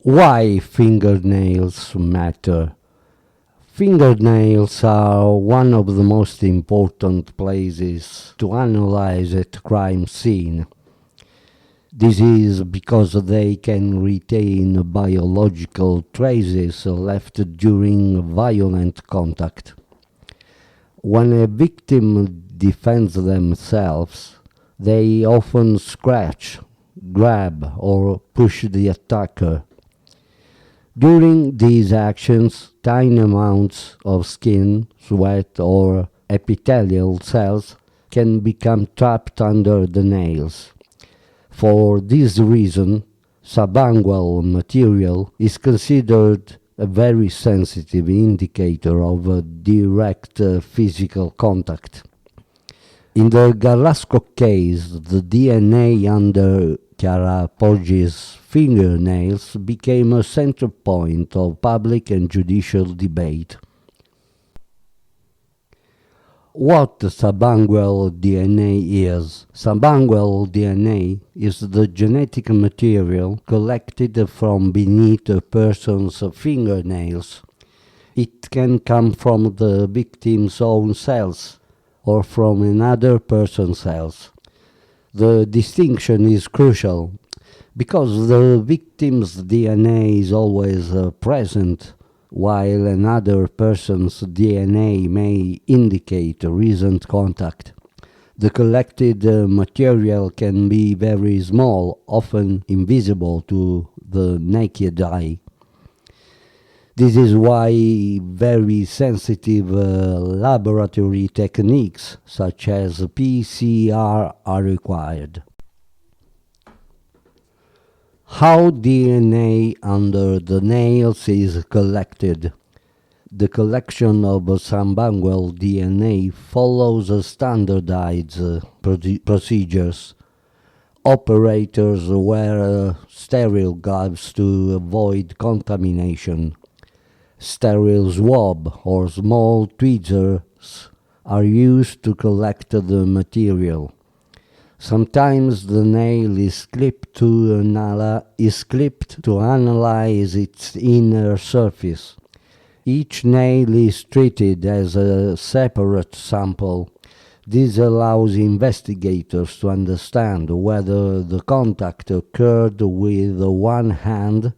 Why fingernails matter? Fingernails are one of the most important places to analyze a crime scene. This is because they can retain biological traces left during violent contact. When a victim defends themselves, they often scratch, grab, or push the attacker. During these actions, tiny amounts of skin, sweat, or epithelial cells can become trapped under the nails. For this reason, subungual material is considered a very sensitive indicator of a direct physical contact. In the GARLASCO case, the DNA under Chiara Poggi's fingernails became a central point of public and judicial debate. What subungual DNA is? Subungual DNA is the genetic material collected from beneath a person's fingernails. It can come from the victim's own cells or from another person's cells. The distinction is crucial because the victim's DNA is always present, while another person's DNA may indicate a recent contact. The collected material can be very small, often invisible to the naked eye. This is why very sensitive laboratory techniques such as PCR are required. How DNA under the nails is collected. The collection of subungual DNA follows standardized procedures. Operators wear sterile gloves to avoid contamination. Sterile swab or small tweezers are used to collect the material. Sometimes the nail is clipped to analyze its inner surface. Each nail is treated as a separate sample. This allows investigators to understand whether the contact occurred with one hand,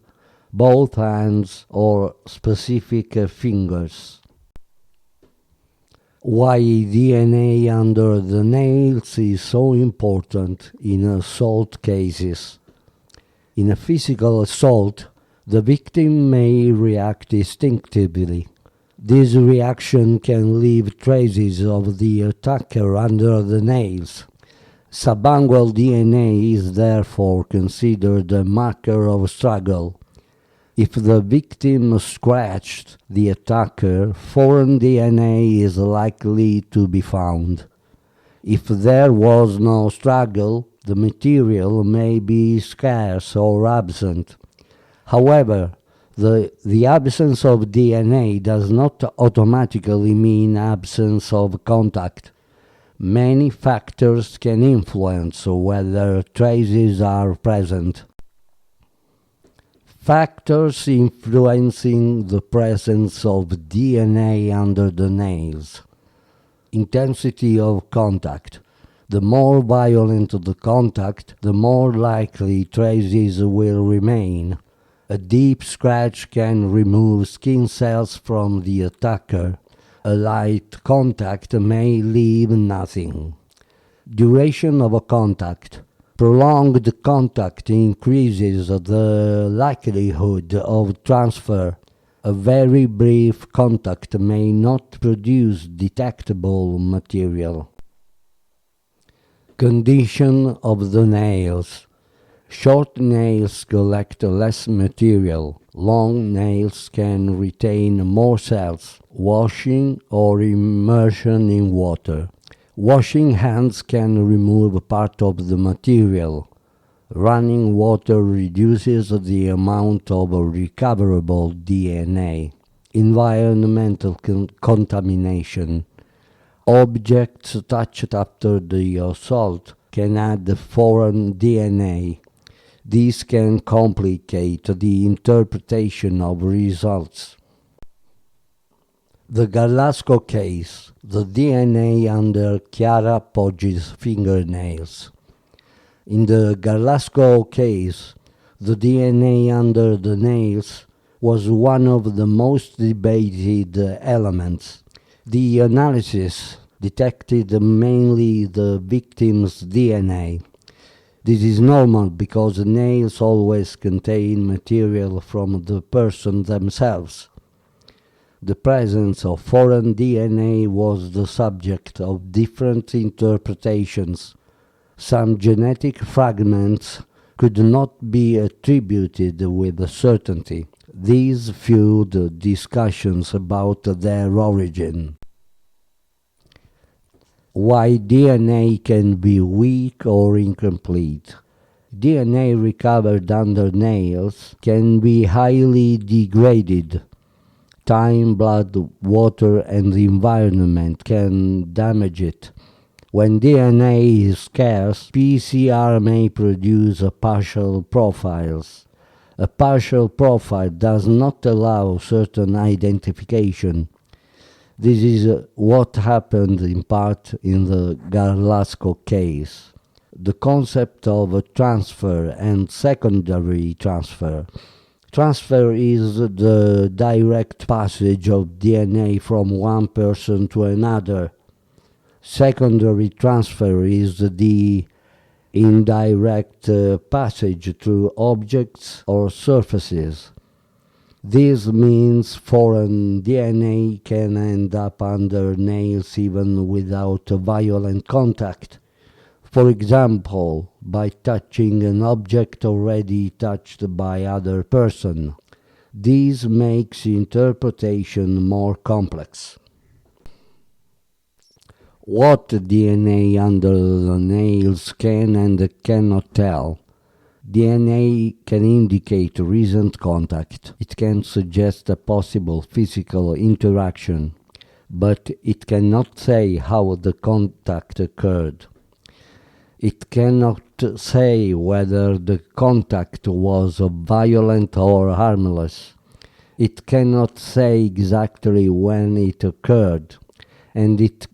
both hands, or specific fingers. Why DNA under the nails is so important in assault cases. In a physical assault, the victim may react instinctively. This reaction can leave traces of the attacker under the nails. Subungual DNA is therefore considered a marker of struggle. If the victim scratched the attacker, foreign DNA is likely to be found. If there was no struggle, the material may be scarce or absent. However, the absence of DNA does not automatically mean absence of contact. Many factors can influence whether traces are present. Factors influencing the presence of DNA under the nails. Intensity of contact. The more violent the contact, the more likely traces will remain. A deep scratch can remove skin cells from the attacker. A light contact may leave nothing. Duration of a contact. Prolonged contact increases the likelihood of transfer. A very brief contact may not produce detectable material. Condition of the nails. Short nails collect less material. Long nails can retain more cells. Washing or immersion in water. Washing hands can remove part of the material. Running water reduces the amount of recoverable DNA. Environmental contamination. Objects touched after the assault can add foreign DNA. This can complicate the interpretation of results. The GARLASCO case, the DNA under Chiara Poggi's fingernails. In the GARLASCO case, the DNA under the nails was one of the most debated elements. The analysis detected mainly the victim's DNA. This is normal because nails always contain material from the person themselves. The presence of foreign DNA was the subject of different interpretations. Some genetic fragments could not be attributed with certainty. These fueled discussions about their origin. Why DNA can be weak or incomplete. DNA recovered under nails can be highly degraded. Time, blood, water, and the environment can damage it. When DNA is scarce, PCR may produce partial profiles. A partial profile does not allow certain identification. This is what happened in part in the GARLASCO case. The concept of a transfer and secondary transfer. Transfer is the direct passage of DNA from one person to another. Secondary transfer is the indirect passage through objects or surfaces. This means foreign DNA can end up under nails even without violent contact. For example, by touching an object already touched by other person. This makes interpretation more complex. What DNA under the nails can and cannot tell. DNA can indicate recent contact. It can suggest a possible physical interaction, but it cannot say how the contact occurred. It cannot say whether the contact was violent or harmless. It cannot say exactly when it occurred, and it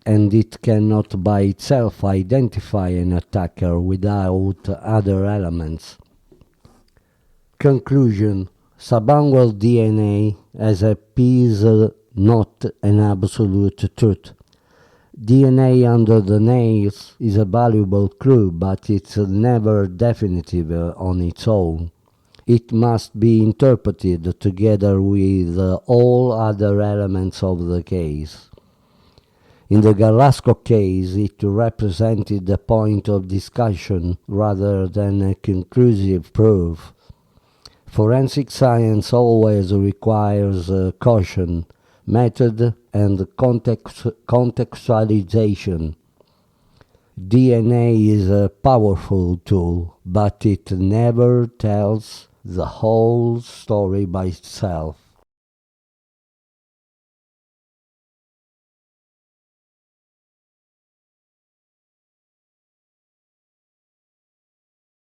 cannot by itself identify an attacker without other elements. Conclusion. Subungual DNA as a piece, not an absolute truth. DNA under the nails is a valuable clue, but it's never definitive on its own. It must be interpreted together with all other elements of the case. In the GARLASCO case, it represented a point of discussion rather than a conclusive proof. Forensic science always requires caution, method, and contextualization. DNA is a powerful tool, but it never tells the whole story by itself.